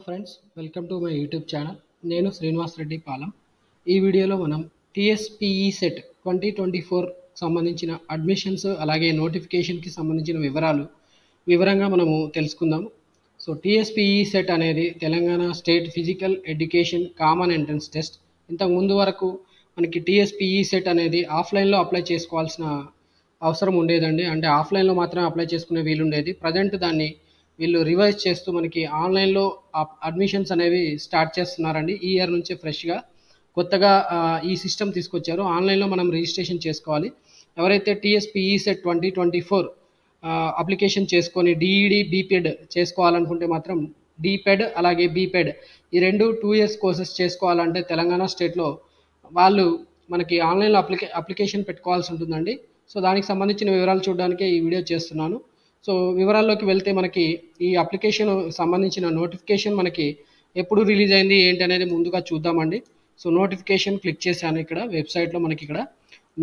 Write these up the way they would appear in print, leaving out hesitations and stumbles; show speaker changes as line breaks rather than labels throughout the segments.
Friends, welcome to my YouTube channel. నేను శ్రీనివాస్ రెడ్డి పాలెం. ఈ వీడియోలో మనం టీఎస్పీఈ సెట్ 2024 సంబంధించిన అడ్మిషన్స్ అలాగే నోటిఫికేషన్కి సంబంధించిన వివరంగా మనము తెలుసుకుందాము. సో టీఎస్పీఈ సెట్ అనేది Telangana state physical education common entrance test. ఇంతకు ముందు వరకు మనకి టీఎస్పీఈ సెట్ అనేది ఆఫ్లైన్లో అప్లై చేసుకోవాల్సిన అవసరం ఉండేదండి. అంటే ఆఫ్లైన్లో మాత్రమే అప్లై చేసుకునే వీలుండేది. ప్రజెంట్ దాన్ని వీళ్ళు రివైజ్ చేస్తూ మనకి ఆన్లైన్లో అడ్మిషన్స్ అనేవి స్టార్ట్ చేస్తున్నారండి. ఈ ఇయర్ నుంచి ఫ్రెష్గా కొత్తగా ఈ సిస్టమ్ తీసుకొచ్చారు. ఆన్లైన్లో మనం రిజిస్ట్రేషన్ చేసుకోవాలి. ఎవరైతే టీఎస్పీఈ సెట్ 2024 అప్లికేషన్ చేసుకొని డిఈడి బీపెడ్ చేసుకోవాలనుకుంటే మాత్రం డిపెడ్ అలాగే బీపెడ్ ఈ రెండు 2 years కోర్సెస్ చేసుకోవాలంటే తెలంగాణ స్టేట్లో వాళ్ళు మనకి ఆన్లైన్లో అప్లికేషన్ పెట్టుకోవాల్సి ఉంటుందండి. సో దానికి సంబంధించిన వివరాలు చూడడానికే ఈ వీడియో చేస్తున్నాను. సో వివరాల్లోకి వెళ్తే మనకి ఈ అప్లికేషన్ సంబంధించిన నోటిఫికేషన్ మనకి ఎప్పుడు రిలీజ్ అయింది ఏంటి అనేది ముందుగా చూద్దామండి. సో నోటిఫికేషన్ క్లిక్ చేశాను. ఇక్కడ వెబ్సైట్లో మనకి ఇక్కడ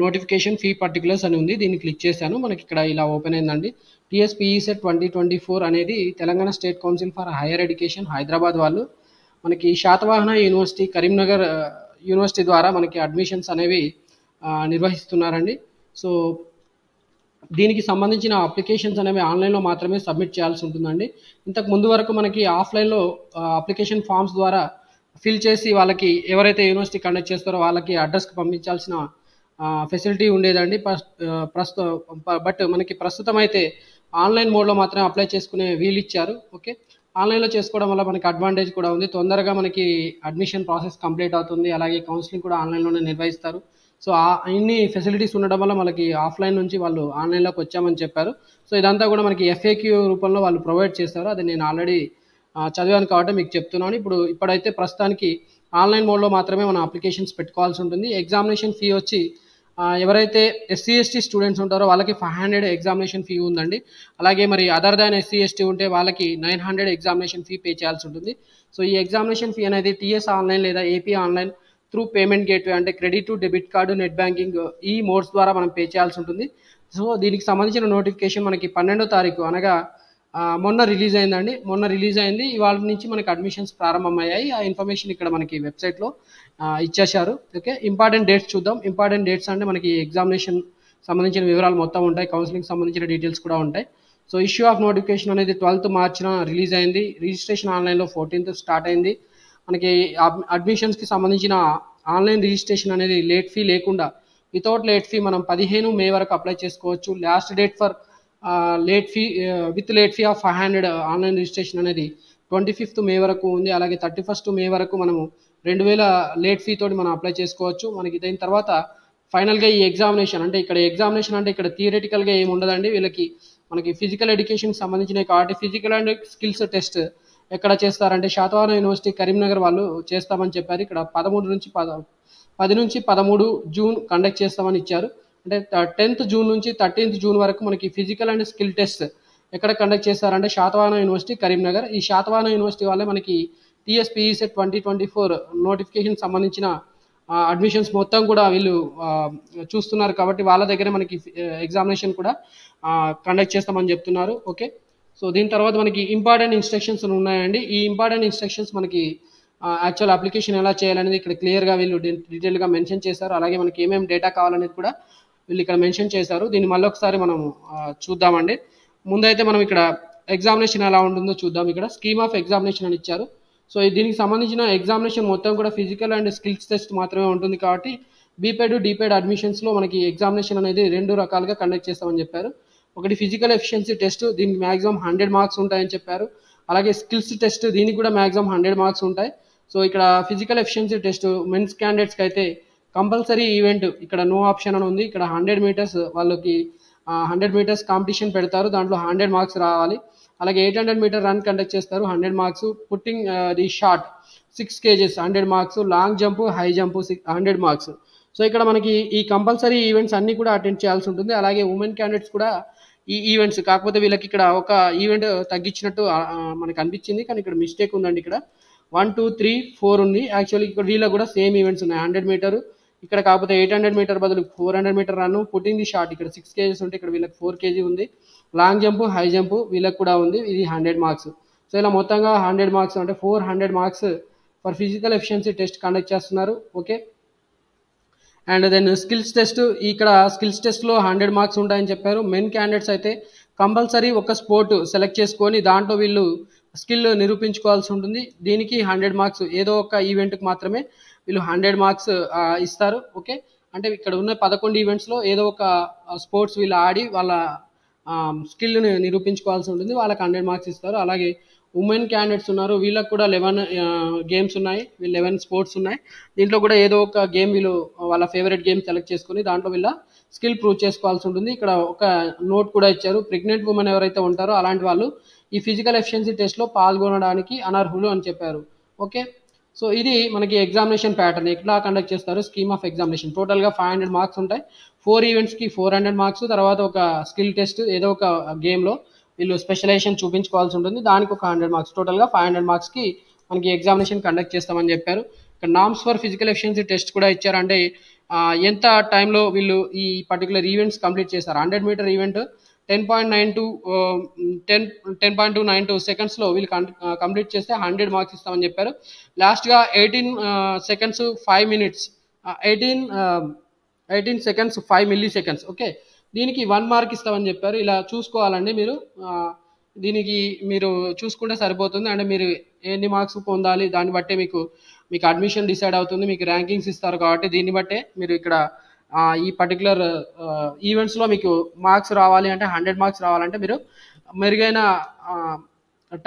నోటిఫికేషన్ ఫీ పర్టికులర్స్ అని ఉంది. దీన్ని క్లిక్ చేశాను. మనకి ఇక్కడ ఇలా ఓపెన్ అయిందండి. టీఎస్పీఈ సెట్ 2024 అనేది Telangana state council for higher education Hyderabad వాళ్ళు మనకి శాతవాహన యూనివర్సిటీ కరీంనగర్ యూనివర్సిటీ ద్వారా మనకి అడ్మిషన్స్ అనేవి నిర్వహిస్తున్నారండి. సో దీనికి సంబంధించిన అప్లికేషన్స్ అనేవి ఆన్లైన్లో మాత్రమే సబ్మిట్ చేయాల్సి ఉంటుందండి. ఇంతకు ముందు వరకు మనకి ఆఫ్లైన్లో అప్లికేషన్ ఫామ్స్ ద్వారా ఫిల్ చేసి వాళ్ళకి ఎవరైతే యూనివర్సిటీ కండక్ట్ చేస్తారో వాళ్ళకి అడ్రస్కి పంపించాల్సిన ఫెసిలిటీ ఉండేదండి. బట్ మనకి ప్రస్తుతం అయితే ఆన్లైన్ మోడ్లో మాత్రమే అప్లై చేసుకునే వీలు ఇచ్చారు. ఓకే, ఆన్లైన్లో చేసుకోవడం వల్ల మనకి అడ్వాంటేజ్ కూడా ఉంది. తొందరగా మనకి అడ్మిషన్ ప్రాసెస్ కంప్లీట్ అవుతుంది. అలాగే కౌన్సిలింగ్ కూడా ఆన్లైన్లోనే నిర్వహిస్తారు. సో ఇన్ని ఫెసిలిటీస్ ఉండడం వల్ల మనకి ఆఫ్లైన్ నుంచి వాళ్ళు ఆన్లైన్లోకి వచ్చామని చెప్పారు. సో ఇదంతా కూడా మనకి ఎఫ్ఏక్యూ రూపంలో వాళ్ళు ప్రొవైడ్ చేస్తారు. అది నేను ఆల్రెడీ చదివాను కాబట్టి మీకు చెప్తున్నాను. ఇప్పుడైతే ప్రస్తుతానికి ఆన్లైన్ మోడ్లో మాత్రమే మనం అప్లికేషన్స్ పెట్టుకోవాల్సి ఉంటుంది. ఎగ్జామినేషన్ ఫీ వచ్చి ఎవరైతే ఎస్సీ ఎస్టీ స్టూడెంట్స్ ఉంటారో వాళ్ళకి 500 ఎగ్జామినేషన్ ఫీ ఉందండి. అలాగే మరి అదర్ దాన్ ఎస్సీ ఎస్టీ ఉంటే వాళ్ళకి 900 ఎగ్జామినేషన్ ఫీ పే చేయాల్సి ఉంటుంది. సో ఈ ఎగ్జామినేషన్ ఫీ అనేది టీఎస్ ఆన్లైన్ లేదా AP online through payment gateway అంటే credit to debit card net banking ఈ మోడ్స్ ద్వారా మనం పే చేయాల్సి ఉంటుంది. సో దీనికి సంబంధించిన నోటిఫికేషన్ మనకి 12వ తారీఖు అనగా మొన్న రిలీజ్ అయిందండి. ఇవాళ నుంచి మనకి అడ్మిషన్స్ ప్రారంభమయ్యాయి. ఆ ఇన్ఫర్మేషన్ ఇక్కడ మనకి వెబ్సైట్లో ఇచ్చేశారు. ఓకే, ఇంపార్టెంట్ డేట్స్ చూద్దాం. ఇంపార్టెంట్ డేట్స్ అంటే మనకి ఎగ్జామినేషన్ సంబంధించిన వివరాలు మొత్తం ఉంటాయి. కౌన్సిలింగ్ సంబంధించిన డీటెయిల్స్ కూడా ఉంటాయి. సో ఇష్యూ ఆఫ్ నోటిఫికేషన్ అనేది 12th మార్చిన రిలీజ్ అయింది. రిజిస్ట్రేషన్ ఆన్లైన్లో 14th స్టార్ట్ అయింది. మనకి అడ్మిషన్స్కి సంబంధించిన ఆన్లైన్ రిజిస్ట్రేషన్ అనేది లేట్ ఫీ లేకుండా వితౌట్ లేట్ ఫీ మనం 15 మే వరకు అప్లై చేసుకోవచ్చు. Last date for late fee with late fee of 500 online registration అనేది 25th మే వరకు ఉంది. అలాగే 31st మే వరకు మనము 2000 లేట్ ఫీ తోటి మనం అప్లై చేసుకోవచ్చు. మనకి దీని తర్వాత ఫైనల్గా ఈ ఎగ్జామినేషన్ అంటే ఇక్కడ థియరిటికల్గా ఏమి ఉండదండి. వీళ్ళకి మనకి ఫిజికల్ ఎడ్యుకేషన్కి సంబంధించినవి కాబట్టి ఫిజికల్ అండ్ స్కిల్స్ టెస్ట్ ఎక్కడ చేస్తారంటే శాతవాహన యూనివర్సిటీ కరీంనగర్ వాళ్ళు చేస్తామని చెప్పారు. ఇక్కడ 10 నుంచి 13 జూన్ కండక్ట్ చేస్తామని ఇచ్చారు. అంటే 10th జూన్ నుంచి 13th జూన్ వరకు మనకి ఫిజికల్ అండ్ స్కిల్ టెస్ట్ ఎక్కడ కండక్ట్ చేస్తారంటే శాతవాహన యూనివర్సిటీ కరీంనగర్. ఈ శాతవాహన యూనివర్సిటీ వాళ్ళే మనకి టీఎస్పీఈ సెట్ 2024 నోటిఫికేషన్ సంబంధించిన అడ్మిషన్స్ మొత్తం కూడా వీళ్ళు చూస్తున్నారు కాబట్టి వాళ్ళ దగ్గర మనకి ఎగ్జామినేషన్ కూడా కండక్ట్ చేస్తామని చెప్తున్నారు. ఓకే, సో దీని తర్వాత మనకి ఇంపార్టెంట్ ఇన్స్ట్రక్షన్స్ ఉన్నాయండి. ఈ ఇంపార్టెంట్ ఇన్స్ట్రక్షన్స్ మనకి యాక్చువల్ అప్లికేషన్ ఎలా చేయాలనేది ఇక్కడ క్లియర్గా వీళ్ళు డీటెయిల్గా మెన్షన్ చేశారు. అలాగే మనకి ఏమేమి డేటా కావాలనేది కూడా వీళ్ళు ఇక్కడ మెన్షన్ చేశారు. దీన్ని మళ్ళీ ఒకసారి మనం చూద్దామండి. ముందైతే మనం ఇక్కడ ఎగ్జామినేషన్ ఎలా ఉంటుందో చూద్దాం. ఇక్కడ స్కీమ్ ఆఫ్ ఎగ్జామినేషన్ అని ఇచ్చారు. సో దీనికి సంబంధించిన ఎగ్జామినేషన్ మొత్తం కూడా ఫిజికల్ అండ్ స్కిల్స్ టెస్ట్ మాత్రమే ఉంటుంది కాబట్టి బీపెడ్ డిపెడ్ అడ్మిషన్స్లో మనకి ఎగ్జామినేషన్ అనేది 2 రకాలుగా కండక్ట్ చేస్తామని చెప్పారు. ఒకటి ఫిజికల్ ఎఫిషియన్సీ టెస్ట్, దీనికి మ్యాక్సిమం 100 మార్క్స్ ఉంటాయని చెప్పారు. అలాగే స్కిల్స్ టెస్ట్, దీనికి కూడా మ్యాక్సిమం 100 మార్క్స్ ఉంటాయి. సో ఇక్కడ ఫిజికల్ ఎఫిషియన్సీ టెస్ట్ మెన్స్ క్యాండిడేట్స్కి అయితే కంపల్సరీ ఈవెంట్ ఇక్కడ నో ఆప్షన్ అని ఉంది. ఇక్కడ 100 మీటర్స్ వాళ్ళకి 100 మీటర్స్ కాంపిటీషన్ పెడతారు. దాంట్లో 100 మార్క్స్ రావాలి. అలాగే 800 మీటర్ రన్ కండక్ట్ చేస్తారు, 100 marks. Putting the short 6 kgs 100 marks. Long jump high jump 100 marks. So ఇక్కడ మనకి ఈ కంపల్సరీ ఈవెంట్స్ అన్నీ కూడా అటెండ్ చేయాల్సి ఉంటుంది. అలాగే ఉమెన్ క్యాండిడేట్స్ కూడా ఈ ఈవెంట్స్, కాకపోతే వీళ్ళకి ఇక్కడ ఒక ఈవెంట్ తగ్గించినట్టు మనకు అనిపించింది, కానీ ఇక్కడ మిస్టేక్ ఉందండి. ఇక్కడ 1, 2, 3, 4 ఉంది. యాక్చువల్లీ ఇక్కడ వీళ్ళకి కూడా సేమ్ ఈవెంట్స్ ఉన్నాయి. 100 మీటర్ ఇక్కడ, కాకపోతే 800 మీటర్ బదులు 400 meter run. Putting the shot ఇక్కడ 6 kgs ఉంటే ఇక్కడ వీళ్ళకి 4 kg ఉంది. లాంగ్ జంప్ హై జంప్ వీళ్ళకి కూడా ఉంది. ఇది 100 మార్క్స్. సో ఇలా మొత్తంగా 100 మార్క్స్ అంటే 400 marks for physical efficiency test conduct చేస్తున్నారు. Okay, and then skills test, ఇక్కడ స్కిల్స్ టెస్ట్లో 100 మార్క్స్ ఉంటాయని చెప్పారు. మెన్ క్యాండిడేట్స్ అయితే కంపల్సరీ ఒక స్పోర్ట్ సెలెక్ట్ చేసుకొని దాంట్లో వీళ్ళు స్కిల్ నిరూపించుకోవాల్సి ఉంటుంది. దీనికి 100 మార్క్స్, ఏదో ఒక ఈవెంట్కి మాత్రమే వీళ్ళు 100 మార్క్స్ ఇస్తారు. ఓకే, అంటే ఇక్కడ ఉన్న 11 ఈవెంట్స్లో ఏదో ఒక స్పోర్ట్స్ వీళ్ళు ఆడి వాళ్ళ స్కిల్ని నిరూపించుకోవాల్సి ఉంటుంది, వాళ్ళకి 100 మార్క్స్ ఇస్తారు. అలాగే ఉమెన్ క్యాండిడేట్స్ ఉన్నారు, వీళ్ళకి కూడా 11 గేమ్స్ ఉన్నాయి, 11 స్పోర్ట్స్ ఉన్నాయి. దీంట్లో కూడా ఏదో ఒక గేమ్ వీళ్ళు వాళ్ళ ఫేవరెట్ గేమ్ సెలెక్ట్ చేసుకొని దాంట్లో వీళ్ళ స్కిల్ ప్రూవ్ చేసుకోవాల్సి ఉంటుంది. ఇక్కడ ఒక నోట్ కూడా ఇచ్చారు, ప్రెగ్నెంట్ ఉమెన్ ఎవరైతే ఉంటారో అలాంటి వాళ్ళు ఈ ఫిజికల్ ఎఫిషియన్సీ టెస్ట్లో పాల్గొనడానికి అనర్హులు అని చెప్పారు. ఓకే, సో ఇది మనకి ఎగ్జామినేషన్ ప్యాటర్న్ ఎట్లా కండక్ట్ చేస్తారు, స్కీమ్ ఆఫ్ ఎగ్జామినేషన్. టోటల్గా 500 మార్క్స్ ఉంటాయి, 4 ఈవెంట్స్కి 400 మార్క్స్, తర్వాత ఒక స్కిల్ టెస్ట్ ఏదో ఒక గేమ్లో వీళ్ళు స్పెషలైజేషన్ చూపించుకోవాల్సి ఉంటుంది, దానికి ఒక 100 మార్క్స్. టోటల్గా 500 మార్క్స్కి మనకి ఎగ్జామినేషన్ కండక్ట్ చేస్తామని చెప్పారు. ఇక్కడ norms for physical efficiency test కూడా ఇచ్చారు, అంటే ఎంత టైంలో వీళ్ళు ఈ పర్టికులర్ ఈవెంట్స్ కంప్లీట్ చేస్తారు. 100 మీటర్ ఈవెంట్ 10.292 సెకండ్స్లో వీళ్ళు కంప్లీట్ చేస్తే 100 మార్క్స్ ఇస్తామని చెప్పారు. లాస్ట్గా 18 seconds 5 minutes 18 seconds 5 milli seconds. Okay, దీనికి 1 మార్క్ ఇస్తామని చెప్పారు. ఇలా చూసుకోవాలండి మీరు, దీనికి మీరు చూసుకుంటే సరిపోతుంది. అంటే మీరు ఎన్ని మార్క్స్ పొందాలి దాన్ని బట్టే మీకు అడ్మిషన్ డిసైడ్ అవుతుంది, మీకు ర్యాంకింగ్స్ ఇస్తారు. కాబట్టి దీన్ని బట్టే మీరు ఇక్కడ ఈ పర్టికులర్ ఈవెంట్స్లో మీకు మార్క్స్ రావాలి అంటే 100 మార్క్స్ రావాలంటే మీరు మెరుగైన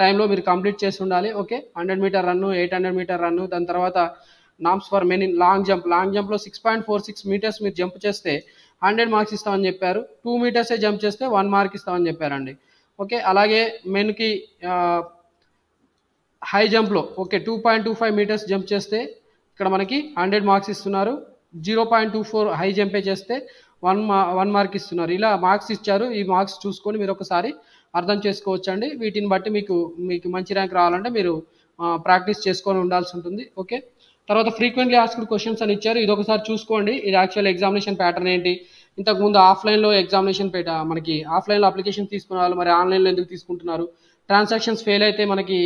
టైంలో మీరు కంప్లీట్ చేసి ఉండాలి. Okay, 100 meter run, 800 meter run, దాని తర్వాత norms for men in long జంప్లో 6.46 మీటర్స్ మీరు జంప్ చేస్తే 100 మార్క్స్ ఇస్తామని చెప్పారు. 2 మీటర్సే జంప్ చేస్తే 1 మార్క్ ఇస్తామని చెప్పారండి. ఓకే, అలాగే మెన్కి హై జంప్లో ఓకే 2.25 మీటర్స్ జంప్ చేస్తే ఇక్కడ మనకి 100 మార్క్స్ ఇస్తున్నారు. 0.24 హై జంపే చేస్తే 1 మార్క్ ఇస్తున్నారు. ఇలా మార్క్స్ ఇచ్చారు. ఈ మార్క్స్ చూసుకొని మీరు ఒకసారి అర్థం చేసుకోవచ్చండి. వీటిని బట్టి మీకు మంచి ర్యాంక్ రావాలంటే మీరు ప్రాక్టీస్ చేసుకొని ఉండాల్సి ఉంటుంది. ఓకే, తర్వాత ఫ్రీక్వెంట్లీ ఆస్క్డ్ క్వశ్చన్స్ అని ఇచ్చారు, ఇది ఒకసారి చూసుకోండి. ఇది యాక్చువల్ ఎగ్జామినేషన్ ప్యాటర్న్ ఏంటి, ఇంతకుముందు ఆఫ్లైన్లో ఎగ్జామినేషన్ మనకి ఆఫ్లైన్లో అప్లికేషన్ తీసుకునే వాళ్ళు మరి ఆన్లైన్లో ఎందుకు తీసుకుంటున్నారు, ట్రాన్సాక్షన్స్ ఫెయిల్ అయితే మనకి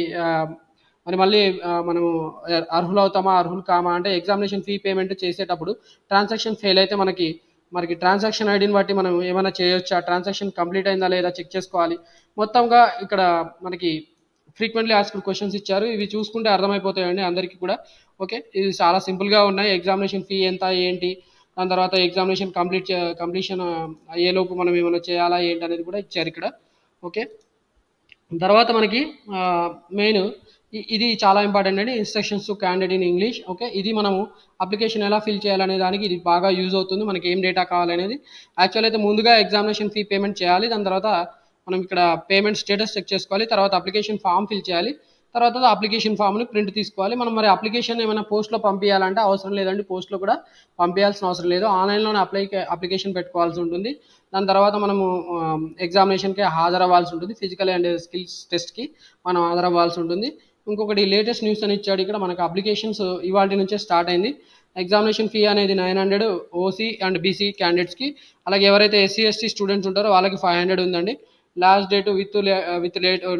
మరి మళ్ళీ మనము అర్హులు అవుతామా అర్హులు కామా, అంటే ఎగ్జామినేషన్ ఫీ పేమెంట్ చేసేటప్పుడు ట్రాన్సాక్షన్ ఫెయిల్ అయితే మనకి ట్రాన్సాక్షన్ ఐడిని బట్టి మనం ఏమైనా చేయొచ్చా, ట్రాన్సాక్షన్ కంప్లీట్ అయిందా లేదా చెక్ చేసుకోవాలి. మొత్తంగా ఇక్కడ మనకి ఫ్రీక్వెంట్లీ ఆస్క్డ్ క్వశ్చన్స్ ఇచ్చారు, ఇవి చూసుకుంటే అర్థమైపోతాయండి అందరికీ కూడా. ఓకే, ఇది చాలా సింపుల్గా ఉన్నాయి. ఎగ్జామినేషన్ ఫీ ఎంత ఏంటి, దాని తర్వాత ఎగ్జామినేషన్ కంప్లీషన్ అయ్యేలోపు మనం ఏమైనా చేయాలా ఏంటి అనేది కూడా ఇచ్చారు ఇక్కడ. ఓకే, తర్వాత మనకి మెయిన్ ఇది చాలా ఇంపార్టెంట్ అండి, instructions to candidate in English. Okay, ఇది మనము అప్లికేషన్ ఎలా ఫిల్ చేయాలనే దానికి ఇది బాగా యూజ్ అవుతుంది. మనకి ఏం డేటా కావాలనేది యాక్చువల్ అయితే ముందుగా ఎగ్జామినేషన్ ఫీ పేమెంట్ చేయాలి, దాని తర్వాత మనం ఇక్కడ పేమెంట్ స్టేటస్ చెక్ చేసుకోవాలి, తర్వాత అప్లికేషన్ ఫామ్ ఫిల్ చేయాలి, తర్వాత అప్లికేషన్ ఫామ్ని ప్రింట్ తీసుకోవాలి. మనం మరి అప్లికేషన్ ఏమైనా పోస్ట్లో పంపించాలంటే అవసరం లేదండి, పోస్ట్లో కూడా పంపించాల్సిన అవసరం లేదు, ఆన్లైన్లోనే అప్లికేషన్ పెట్టుకోవాల్సి ఉంటుంది. దాని తర్వాత మనము ఎగ్జామినేషన్కి హాజరవ్వాల్సి ఉంటుంది, ఫిజికల్ అండ్ స్కిల్స్ టెస్ట్కి మనం హాజరవ్వాల్సి ఉంటుంది. ఇంకొకటి లేటెస్ట్ న్యూస్ అని ఇచ్చాడు ఇక్కడ, మనకు అప్లికేషన్స్ ఇవాళ నుంచే స్టార్ట్ అయింది. ఎగ్జామినేషన్ ఫీ అనేది 900 ఓసీ అండ్ బీసీ క్యాండిడేట్స్కి, అలాగే ఎవరైతే ఎస్సీ ఎస్టీ స్టూడెంట్స్ ఉంటారో వాళ్ళకి 500 ఉందండి. Last date with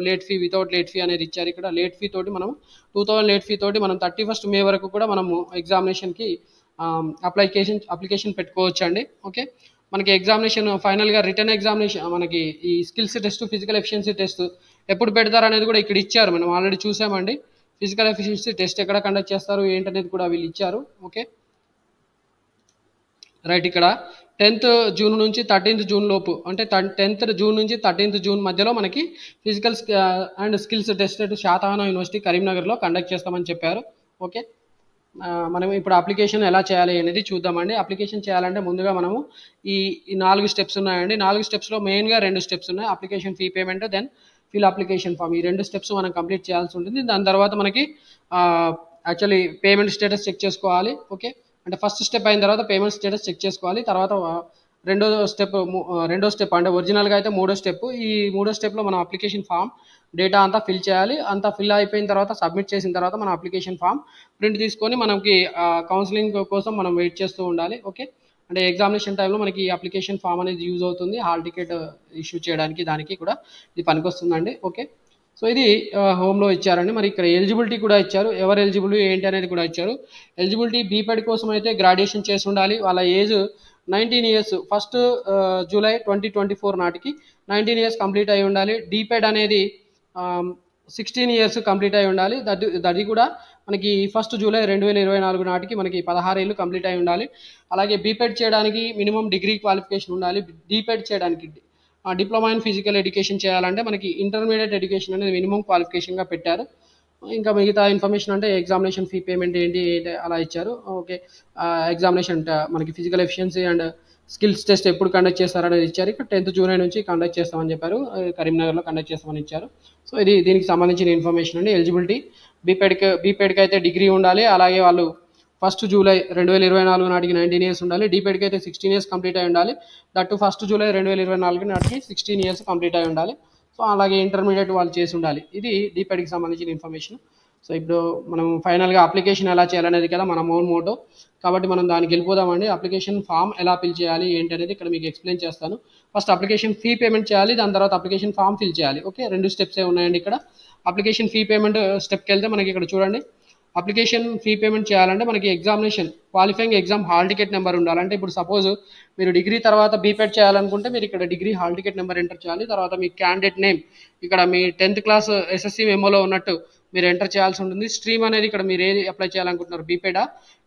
late fee without late fee అనేది ఇచ్చారు ఇక్కడ. లేట్ ఫీ తోటి మనం 2000 లేట్ ఫీ తోటి మనం 31 మే వరకు కూడా మనము ఎగ్జామినేషన్కి అప్లికేషన్ పెట్టుకోవచ్చు అండి. ఓకే, మనకి ఎగ్జామినేషన్ ఫైనల్గా రిటర్న్ ఎగ్జామినేషన్ మనకి ఈ skills test physical efficiency test ఎప్పుడు పెడతారు అనేది కూడా ఇక్కడ ఇచ్చారు, మనం ఆల్రెడీ చూసామండి. ఫిజికల్ ఎఫిషియన్సీ టెస్ట్ ఎక్కడ కండక్ట్ చేస్తారు ఏంటనేది కూడా వీళ్ళు ఇచ్చారు. ఓకే రైట్, ఇక్కడ 10th జూన్ నుంచి 13th జూన్ లోపు, అంటే 10th జూన్ నుంచి 13th జూన్ మధ్యలో మనకి physical and skills test Satavahana university కరీంనగర్లో కండక్ట్ చేస్తామని చెప్పారు. ఓకే, మనం ఇప్పుడు అప్లికేషన్ ఎలా చేయాలి అనేది చూద్దామండి. అప్లికేషన్ చేయాలంటే ముందుగా మనము ఈ 4 స్టెప్స్ ఉన్నాయండి. 4 స్టెప్స్లో మెయిన్గా 2 స్టెప్స్ ఉన్నాయి, application fee payment then fill application form. ఈ 2 స్టెప్స్ మనం కంప్లీట్ చేయాల్సి ఉంటుంది. దాని తర్వాత మనకి యాక్చువల్లీ పేమెంట్ స్టేటస్ చెక్ చేసుకోవాలి. ఓకే, అంటే ఫస్ట్ స్టెప్ అయిన తర్వాత పేమెంట్ స్టేటస్ చెక్ చేసుకోవాలి. తర్వాత రెండో స్టెప్ అంటే ఒరిజినల్గా అయితే 3వ స్టెప్. ఈ 3వ స్టెప్లో మనం అప్లికేషన్ ఫామ్ డేటా అంతా ఫిల్ చేయాలి. అంతా ఫిల్ అయిపోయిన తర్వాత సబ్మిట్ చేసిన తర్వాత మన అప్లికేషన్ ఫామ్ ప్రింట్ తీసుకొని మనకి కౌన్సిలింగ్ కోసం మనం వెయిట్ చేస్తూ ఉండాలి. ఓకే, అంటే ఎగ్జామినేషన్ టైంలో మనకి అప్లికేషన్ ఫామ్ అనేది యూజ్ అవుతుంది, హాల్ టికెట్ ఇష్యూ చేయడానికి దానికి కూడా ఇది పనికొస్తుందండి. ఓకే, సో ఇది హోమ్లో ఇచ్చారండి. మరి ఇక్కడ ఎలిజిబిలిటీ కూడా ఇచ్చారు, ఎవరు ఎలిజిబుల్ ఏంటి అనేది కూడా ఇచ్చారు. ఎలిజిబిలిటీ బీపెడ్ కోసం అయితే గ్రాడ్యుయేషన్ చేసి ఉండాలి, వాళ్ళ ఏజ్ 19 ఇయర్స్, ఫస్ట్ జూలై 2024 నాటికి 19 ఇయర్స్ కంప్లీట్ అయి ఉండాలి. డీపెడ్ అనేది 16 ఇయర్స్ కంప్లీట్ అయి ఉండాలి. దది కూడా మనకి ఫస్ట్ జూలై 2024 నాటికి మనకి 16 ఏళ్ళు కంప్లీట్ అయి ఉండాలి. అలాగే బీపెడ్ చేయడానికి మినిమం డిగ్రీ క్వాలిఫికేషన్ ఉండాలి. డీపెడ్ చేయడానికి డిప్లొమా ఇన్ ఫిజికల్ ఎడ్యుకేషన్ చేయాలంటే మనకి ఇంటర్మీడియట్ ఎడ్యుకేషన్ అనేది మినిమం క్వాలిఫికేషన్గా పెట్టారు. ఇంకా మిగతా ఇన్ఫర్మేషన్ అంటే ఎగ్జామినేషన్ ఫీ పేమెంట్ ఏంటి అలా ఇచ్చారు. ఓకే, ఎగ్జామినేషన్ మనకి physical efficiency and skills test ఎప్పుడు కండక్ట్ చేస్తారనేది ఇచ్చారు. ఇక్కడ 10th జూలై నుంచి కండక్ట్ చేస్తామని చెప్పారు, కరీంనగర్లో కండక్ట్ చేస్తామని ఇచ్చారు. సో ఇది దీనికి సంబంధించిన ఇన్ఫర్మేషన్ అండి. ఎలిజిబిలిటీ బీపెడ్కి అయితే డిగ్రీ ఉండాలి, అలాగే వాళ్ళు ఫస్ట్ జూలై 2024 నాటికి 19 ఇయర్స్ ఉండాలి. డీపెడ్కి అయితే 16 ఇయర్స్ కంప్లీట్ అయి ఉండాలి. దట్టు ఫస్ట్ జూలై 2024 నాటికి 16 ఇయర్స్ కంప్లీట్ అయి ఉండాలి. సో అలాగే ఇంటర్మీడియట్ వాళ్ళు చేసి ఉండాలి. ఇది డీపెడ్కి సంబంధించిన ఇన్ఫర్మేషన్. సో ఇప్పుడు మనం ఫైనల్గా అప్లికేషన్ ఎలా చేయాలనేది కదా మన ఓన్ మోటో, కాబట్టి మనం దానికి వెళ్ళిపోదామండి. అప్లికేషన్ ఫామ్ ఎలా ఫిల్ చేయాలి ఏంటి అనేది ఇక్కడ మీకు ఎక్స్ప్లెయిన్ చేస్తాను. ఫస్ట్ అప్లికేషన్ ఫీ పేమెంట్ చేయాలి, దాని తర్వాత అప్లికేషన్ ఫామ్ ఫిల్ చేయాలి. ఓకే, 2 స్టెప్సే ఉన్నాయండి ఇక్కడ. అప్లికేషన్ ఫీ పేమెంట్ స్టెప్కి వెళ్తే మనకి ఇక్కడ చూడండి, అప్లికేషన్ ఫీ పేమెంట్ చేయాలంటే మనకి examination qualifying exam hall ticket number ఉండాలంటే, ఇప్పుడు సపోజ్ మీరు డిగ్రీ తర్వాత బీపెడ్ చేయాలనుకుంటే మీరు ఇక్కడ degree hall ticket number enter చేయాలి. తర్వాత మీ క్యాండిడేట్ నేమ్ ఇక్కడ మీ 10th క్లాస్ ఎస్ఎస్సి మెమోలో ఉన్నట్టు మీరు ఎంటర్ చేయాల్సి ఉంటుంది. స్ట్రీమ్ అనేది ఇక్కడ మీరు ఏది అప్లై చేయాలనుకుంటున్నారు,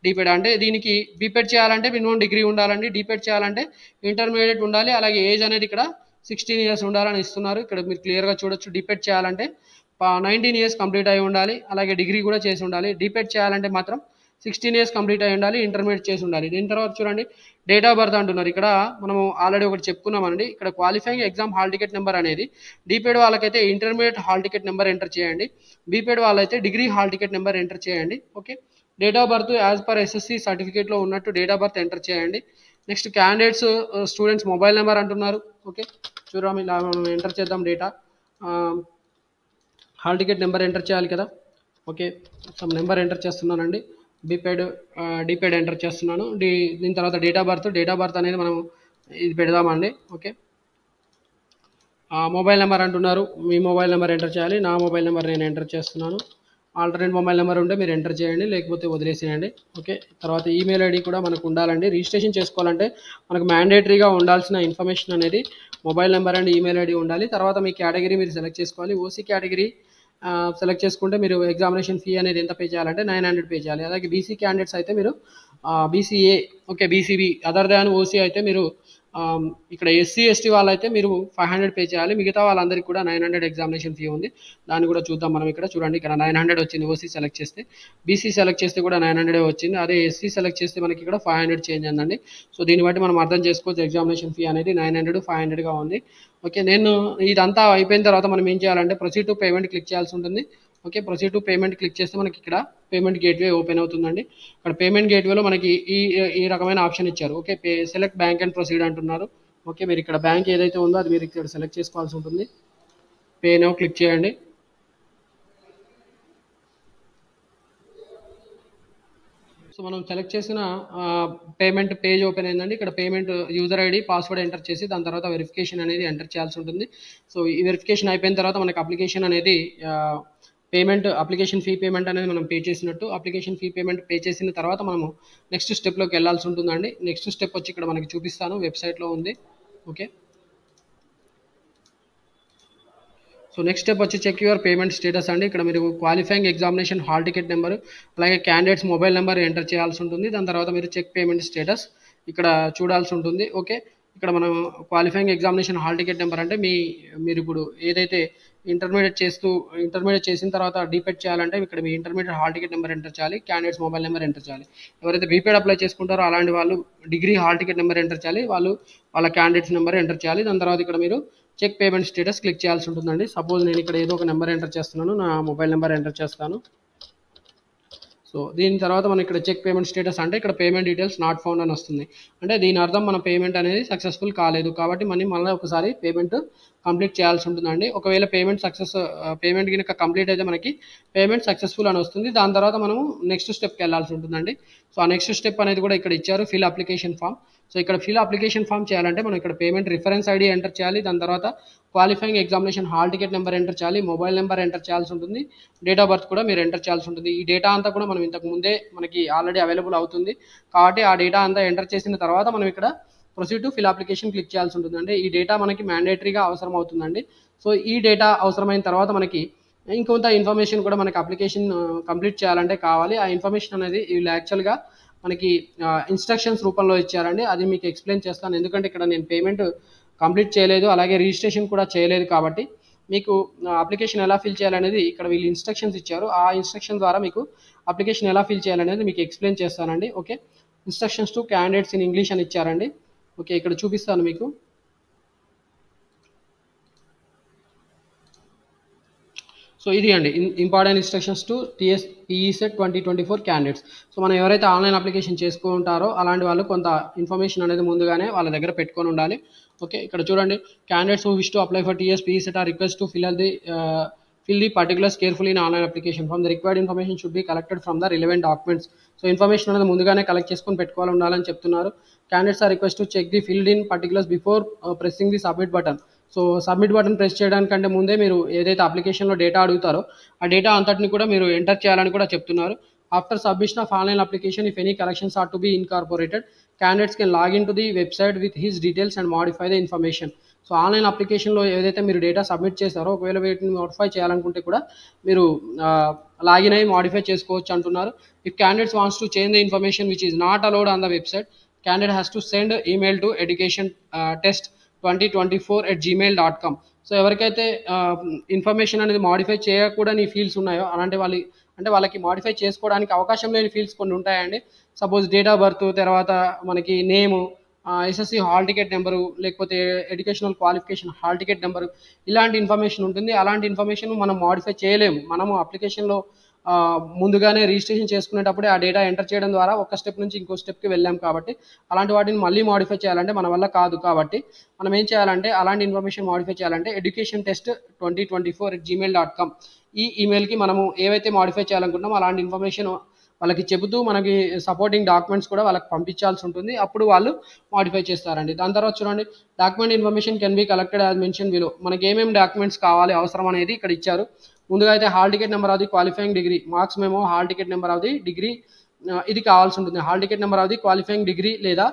బీపెడా అంటే దీనికి బీపెడ్ చేయాలంటే మినిమం డిగ్రీ ఉండాలండి. డీపెడ్ చేయాలంటే ఇంటర్మీడియట్ ఉండాలి, అలాగే ఏజ్ అనేది ఇక్కడ 16 ఇయర్స్ ఉండాలని ఇస్తున్నారు. ఇక్కడ మీరు క్లియర్గా చూడొచ్చు. డీపెడ్ చేయాలంటే 19 ఇయర్స్ కంప్లీట్ అయి ఉండాలి, అలాగే డిగ్రీ కూడా చేసి ఉండాలి. డీపెడ్ చేయాలంటే మాత్రం 16 ఇయర్స్ కంప్లీట్ అయి ఉండాలి, ఇంటర్మీడియట్ చేసి ఉండాలి. దీని తర్వాత చూడండి, డేట్ ఆఫ్ బర్త్ అంటున్నారు. ఇక్కడ మనం ఆల్రెడీ ఒకటి చెప్పుకున్నామండి. ఇక్కడ qualifying exam hall ticket number అనేది డీపెడ్ వాళ్ళకైతే intermediate hall ticket number enter చేయండి, బీపెడ్ వాళ్ళైతే degree hall ticket number enter చేయండి. Okay, date of birth as per SSC సర్టిఫికేట్లో ఉన్నట్టు డేట్ ఆఫ్ బర్త్ ఎంటర్ చేయండి. Next candidates students mobile number అంటున్నారు. Okay, చూద్దాం, ఇలా మనం ఎంటర్ చేద్దాం data. Hall ticket number enter చేయాలి కదా. ఓకే, సమ్ నెంబర్ ఎంటర్ చేస్తున్నానండి. డీపెడ్ ఎంటర్ చేస్తున్నాను. దీని తర్వాత డేట్ ఆఫ్ బర్త్ అనేది మనం ఇది పెడదామండి. ఓకే, మొబైల్ నెంబర్ అంటున్నారు, మీ మొబైల్ నెంబర్ ఎంటర్ చేయాలి. నా మొబైల్ నెంబర్ నేను ఎంటర్ చేస్తున్నాను. ఆల్టర్నేట్ మొబైల్ నెంబర్ ఉంటే మీరు ఎంటర్ చేయండి, లేకపోతే వదిలేసేయండి. ఓకే, తర్వాత ఈమెయిల్ ఐడి కూడా మనకు ఉండాలండి. రిజిస్ట్రేషన్ చేసుకోవాలంటే మనకు మ్యాండేటరీగా ఉండాల్సిన ఇన్ఫర్మేషన్ అనేది mobile number and email ID ఉండాలి. తర్వాత మీ కేటగిరీ మీరు సెలెక్ట్ చేసుకోవాలి. ఓసీ కేటగిరీ సెలెక్ట్ చేసుకుంటే మీరు ఎగ్జామినేషన్ ఫీ అనేది ఎంత పే చేయాలంటే 900 పే చేయాలి. అలాగే బీసీ క్యాండిడేట్స్ అయితే మీరు BCA, okay, BCB other than OC అయితే మీరు ఇక్కడ ఎస్సీ ఎస్టీ వాళ్ళైతే మీరు 500 పే చేయాలి. మిగతా వాళ్ళందరికీ కూడా 900 ఎగ్జామినేషన్ ఫీ ఉంది. దాన్ని కూడా చూద్దాం మనం. ఇక్కడ చూడండి, ఇక్కడ 900 వచ్చింది ఓసీ సెలెక్ట్ చేస్తే. బీసీ సెలెక్ట్ చేస్తే కూడా 900 వచ్చింది. అదే ఎస్సీ సెలెక్ట్ చేస్తే మనకి ఇక్కడ 500 చేంజ్ అయిందండి. సో దీన్ని బట్టి మనం అర్థం చేసుకోవచ్చు, ఎగ్జామినేషన్ ఫీ అనేది 900 500గా ఉంది. ఓకే, నేను ఇదంతా అయిపోయిన తర్వాత మనం ఏం చేయాలంటే ప్రొసీడ్ టు పేమెంట్ క్లిక్ చేయాల్సి ఉంటుంది. Okay, proceed to payment click చేస్తే మనకి ఇక్కడ పేమెంట్ గేట్వే ఓపెన్ అవుతుందండి. ఇక్కడ పేమెంట్ గేట్వేలో మనకి ఈ రకమైన ఆప్షన్ ఇచ్చారు. Okay, select bank and proceed అంటున్నారు. ఓకే, మీరు ఇక్కడ బ్యాంక్ ఏదైతే ఉందో అది మీరు ఇక్కడ సెలెక్ట్ చేసుకోవాల్సి ఉంటుంది. పే నౌ క్లిక్ చేయండి. సో మనం సెలెక్ట్ చేసిన పేమెంట్ పేజ్ ఓపెన్ అయిందండి. ఇక్కడ payment user ID password enter చేసి దాని తర్వాత వెరిఫికేషన్ అనేది ఎంటర్ చేయాల్సి ఉంటుంది. సో ఈ వెరిఫికేషన్ అయిపోయిన తర్వాత మనకి అప్లికేషన్ అనేది అప్లికేషన్ ఫీ పేమెంట్ అనేది మనం పే చేసినట్టు. అప్లికేషన్ ఫీ పేమెంట్ పే చేసిన తర్వాత మనము నెక్స్ట్ స్టెప్లోకి వెళ్ళాల్సి ఉంటుందండి. నెక్స్ట్ స్టెప్ వచ్చి ఇక్కడ మనకి చూపిస్తాను, వెబ్సైట్లో ఉంది. ఓకే, సో నెక్స్ట్ స్టెప్ వచ్చి చెక్ యువర్ పేమెంట్ స్టేటస్ అండి. ఇక్కడ మీరు qualifying examination hall ticket number అలాగే క్యాండిడేట్స్ మొబైల్ నెంబర్ ఎంటర్ చేయాల్సి ఉంటుంది. దాని తర్వాత మీరు చెక్ పేమెంట్ స్టేటస్ ఇక్కడ చూడాల్సి ఉంటుంది. ఓకే, ఇక్కడ మనం qualifying examination hall ticket number అంటే మీరు ఇప్పుడు ఏదైతే ఇంటర్మీడియట్ చేసిన తర్వాత డీపెడ్ చేయాలంటే ఇక్కడ మీ intermediate hall ticket number enter చేయాలి, క్యాండిడేట్స్ మొబైల్ నెంబర్ ఎంటర్ చేయాలి. ఎవరైతే బీపెడ్ అప్లై చేసుకుంటారో అలాంటి వాళ్ళు degree hall ticket number enter చేయాలి, వాళ్ళ క్యాండిడేట్స్ నెంబర్ ఎంటర్ చేయాలి. దాని తర్వాత ఇక్కడ మీరు చెక్ పేమెంట్ స్టేటస్ క్లిక్ చేయాల్సి ఉంటుందండి. సపోజ్ నేను ఇక్కడ ఏదో ఒక నెంబర్ ఎంటర్ చేస్తున్నాను, నా మొబైల్ నెంబర్ ఎంటర్ చేస్తాను. సో దీని తర్వాత మనం ఇక్కడ చెక్ పేమెంట్ స్టేటస్ అంటే ఇక్కడ పేమెంట్ డీటెయిల్స్ నాట్ ఫౌండ్ అని వస్తుంది. అంటే దీని అర్థం మన పేమెంట్ అనేది సక్సెస్ఫుల్ కాలేదు, కాబట్టి మళ్ళీ ఒకసారి పేమెంట్ కంప్లీట్ చేయాల్సి ఉంటుందండి. ఒకవేళ పేమెంట్ కనుక కంప్లీట్ అయితే మనకి పేమెంట్ సక్సెస్ఫుల్ అని వస్తుంది. దాని తర్వాత మనము నెక్స్ట్ స్టెప్కి వెళ్ళాల్సి ఉంటుందండి. సో ఆ నెక్స్ట్ స్టెప్ అనేది కూడా ఇక్కడ ఇచ్చారు, ఫిల్ అప్లికేషన్ ఫామ్. సో ఇక్కడ ఫిల్ అప్లికేషన్ ఫామ్ చేయాలంటే మనం ఇక్కడ పేమెంట్ రిఫరెన్స్ ఐడి ఎంటర్ చేయాలి. దాని తర్వాత qualifying examination hall ticket number enter చేయాలి, మొబైల్ నెంబర్ ఎంటర్ చేయాల్సి ఉంటుంది, డేట్ ఆఫ్ బర్త్ కూడా మీరు ఎంటర్ చేయాల్సి ఉంటుంది. ఈ డేటా అంతా కూడా మనం ఇంతకు ముందే మనకి ఆల్రెడీ అవైలబుల్ అవుతుంది కాబట్టి ఆ డేటా అంతా ఎంటర్ చేసిన తర్వాత మనం ఇక్కడ proceed to fill application click చేయాల్సి ఉంటుంది. అంటే ఈ డేటా మనకి మ్యాండేటరీగా అవసరం అవుతుందండి. సో ఈ డేటా అవసరమైన తర్వాత మనకి ఇంకొంత ఇన్ఫర్మేషన్ కూడా మనకి అప్లికేషన్ కంప్లీట్ చేయాలంటే కావాలి. ఆ ఇన్ఫర్మేషన్ అనేది వీళ్ళు యాక్చువల్గా మనకి ఇన్స్ట్రక్షన్స్ రూపంలో ఇచ్చారండి. అది మీకు ఎక్స్ప్లెయిన్ చేస్తాను, ఎందుకంటే ఇక్కడ నేను పేమెంట్ కంప్లీట్ చేయలేదు, అలాగే రిజిస్ట్రేషన్ కూడా చేయలేదు కాబట్టి మీకు అప్లికేషన్ ఎలా ఫిల్ చేయాలనేది ఇక్కడ వీళ్ళు ఇన్స్ట్రక్షన్స్ ఇచ్చారు. ఆ ఇన్స్ట్రక్షన్ ద్వారా మీకు అప్లికేషన్ ఎలా ఫిల్ చేయాలనేది మీకు ఎక్స్ప్లెయిన్ చేస్తానండి. Okay, instructions to candidates in English అని ఇచ్చారండి. ఓకే, ఇక్కడ చూపిస్తాను మీకు. సో ఇది అండి important instructions to TSPE set 2024 candidates. So మనం ఎవరైతే ఆన్లైన్ అప్లికేషన్ చేసుకుంటారో అలాంటి వాళ్ళు కొంత ఇన్ఫర్మేషన్ అనేది ముందుగానే వాళ్ళ దగ్గర పెట్టుకొని ఉండాలి. ఓకే, ఇక్కడ చూడండి, candidates who wish to apply for TSPE CET are request to fill the particulars carefully in online application form. The required information should be collected from the relevant documents. So information అనేది ముందుగానే collect చేసుకొని పెట్టుకోవాలి ఉండాలని చెప్తున్నారు. Candidates are request to check the filled in particulars before pressing the submit button. So submit button press చేయడానికంటే ముందే మీరు ఏదైతే అప్లికేషన్లో డేటా అడుగుతారో ఆ డేటా అంతటిని కూడా మీరు ఎంటర్ చేయాలని కూడా చెప్తున్నారు. After submission of online application, if any corrections are to be incorporated, candidates can log into the website with his details and modify the information. So online అప్లికేషన్లో ఏదైతే మీరు డేటా సబ్మిట్ చేస్తారో ఒకవేళ వీటిని మోడిఫై చేయాలనుకుంటే కూడా మీరు లాగిన్ అయ్యి మోడిఫై చేసుకోవచ్చు అంటున్నారు. If candidates wants to change the information which is not allowed on the website, candidate has to send email to education test2024@gmail.com. So ఎవరికైతే ఇన్ఫర్మేషన్ అనేది మోడిఫై చేయకూడని ఫీల్డ్స్ ఉన్నాయో అలాంటి వాళ్ళకి మోడిఫై చేసుకోవడానికి అవకాశం లేని ఫీల్డ్స్ కొన్ని ఉంటాయండి. సపోజ్ డేట్ ఆఫ్ బర్త్, తర్వాత మనకి నేము, ఎస్ఎస్సి హాల్ టికెట్ నెంబరు, లేకపోతే educational qualification hall ticket number, ఇలాంటి ఇన్ఫర్మేషన్ ఉంటుంది. అలాంటి ఇన్ఫర్మేషన్ మనం మోడిఫై చేయలేము. మనము అప్లికేషన్లో ముందుగానే రిజిస్ట్రేషన్ చేసుకునేటప్పుడే ఆ డేటా ఎంటర్ చేయడం ద్వారా ఒక స్టెప్ నుంచి ఇంకో స్టెప్కి వెళ్ళాం కాబట్టి అలాంటి వాటిని మళ్ళీ మోడిఫై చేయాలంటే మన వల్ల కాదు. కాబట్టి మనం ఏం చేయాలంటే అలాంటి ఇన్ఫర్మేషన్ మోడిఫై చేయాలంటే education test2024@gmail.com ఈ ఈమెయిల్కి మనము ఏవైతే మోడిఫై చేయాలనుకుంటున్నామో అలాంటి ఇన్ఫర్మేషన్ వాళ్ళకి చెబుతూ మనకి సపోర్టింగ్ డాక్యుమెంట్స్ కూడా వాళ్ళకి పంపించాల్సి ఉంటుంది. అప్పుడు వాళ్ళు మోడిఫై చేస్తారండి. దాని తర్వాత చూడండి, document information can be collected as mention below. మనకి ఏమేమి డాక్యుమెంట్స్ కావాలి అవసరం అనేది ఇక్కడ ఇచ్చారు. ముందుగా అయితే hall ticket number of the qualifying degree, marks మేము hall ticket number of the degree ఇది కావాల్సి ఉంటుంది. Hall ticket number of the qualifying degree లేదా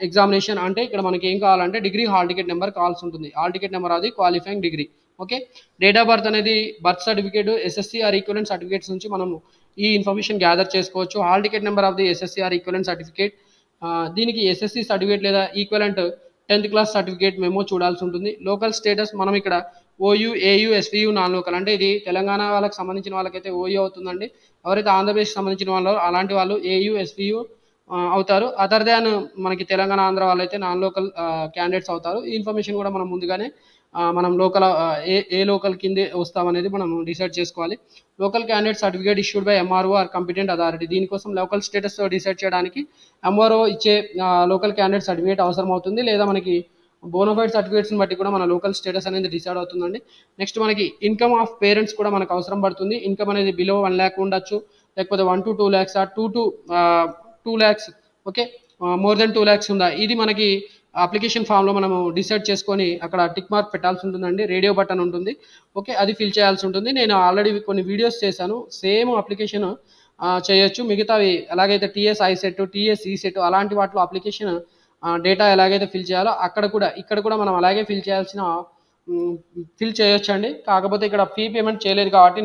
ఎగ్జామినేషన్ అంటే ఇక్కడ మనకి ఏం కావాలంటే డిగ్రీ హాల్ టికెట్ నెంబర్ కావాల్సి ఉంటుంది. Hall ticket number of the qualifying degree. Okay, date of birth అనేది birth certificate, SSC or equivalent certificates నుంచి మనము ఈ ఇన్ఫర్మేషన్ గ్యాదర్ చేసుకోవచ్చు. Hall ticket number of the SSC or equivalent certificate, దీనికి SSC certificate లేదా equivalent 10th class certificate మేము చూడాల్సి ఉంటుంది. లోకల్ స్టేటస్ మనం ఇక్కడ OU, AU, SVU, non local అంటే ఇది తెలంగాణ వాళ్ళకి సంబంధించిన వాళ్ళకైతే ఓయూ అవుతుందండి. ఎవరైతే ఆంధ్రప్రదేశ్ సంబంధించిన వాళ్ళు అలాంటి వాళ్ళు ఏయూ, ఎస్వియు అవుతారు. అదర్ దాన్ మనకి తెలంగాణ, ఆంధ్ర వాళ్ళైతే నాన్ లోకల్ క్యాండిడేట్స్ అవుతారు. ఈ ఇన్ఫర్మేషన్ కూడా మనం ముందుగానే మనం లోకల్ ఏ లోకల్ కిందే వస్తామనేది మనం డిసైడ్ చేసుకోవాలి. Local candidate certificate issued by MRO or competent authority. దీనికోసం లోకల్ స్టేటస్ డిసైడ్ చేయడానికి ఎంఆర్ఓ ఇచ్చే లోకల్ క్యాండిడేట్ సర్టిఫికేట్ అవసరం అవుతుంది, లేదా మనకి బోనోఫైడ్ సర్టిఫికేట్స్ని బట్టి కూడా మన లోకల్ స్టేటస్ అనేది డిసైడ్ అవుతుందండి. నెక్స్ట్ మనకి ఇన్కమ్ ఆఫ్ పేరెంట్స్ కూడా మనకు అవసరం పడుతుంది. ఇన్కమ్ అనేది బిలో 1 lakh ఉండొచ్చు, లేకపోతే 1 to 2 lakhs, 2 to 2 lakhs. Okay, more than 2 lakhs ఉందా, ఇది మనకి అప్లికేషన్ ఫామ్లో మనము డిసైడ్ చేసుకొని అక్కడ టిక్ మార్క్ పెట్టాల్సి ఉంటుందండి. రేడియో బటన్ ఉంటుంది. ఓకే, అది ఫిల్ చేయాల్సి ఉంటుంది. నేను ఆల్రెడీ కొన్ని వీడియోస్ చేశాను, సేమ్ అప్లికేషన్ చేయొచ్చు. మిగతావి ఎలాగైతే టీఎస్ ఐసెట్, టీఎస్ ఈసెట్ అలాంటి వాటిలో అప్లికేషన్ డేటా ఎలాగైతే ఫిల్ చేయాలో ఇక్కడ కూడా మనం అలాగే ఫిల్ చేయొచ్చు అండి. కాకపోతే ఇక్కడ ఫీ పేమెంట్ చేయలేదు కాబట్టి